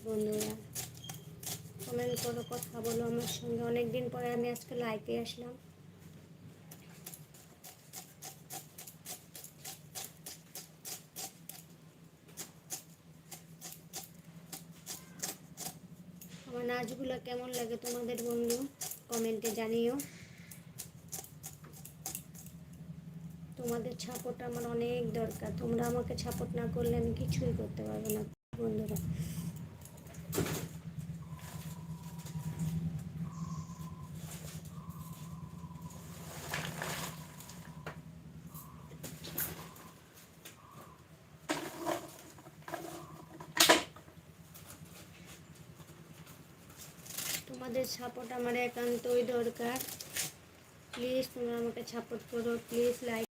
বন্ধুরা, কমেন্ট করো, কথা বলো আমার সঙ্গে। অনেক দিন পরে আমি আজকে লাইভে আসলাম। আমার নাচগুলো কেমন লাগে তোমাদের বন্ধু, কমেন্টে জানিও। তোমাদের সাপোর্ট আমার অনেক দরকার। তোমরা আমাকে সাপোর্ট না করলে আমি কিছুই করতে পারবো না বন্ধুরা। তোমাদের সাপোর্ট আমার একান্তই দরকার। প্লিজ তোমরা আমাকে সাপোর্ট করো, প্লিজ লাইক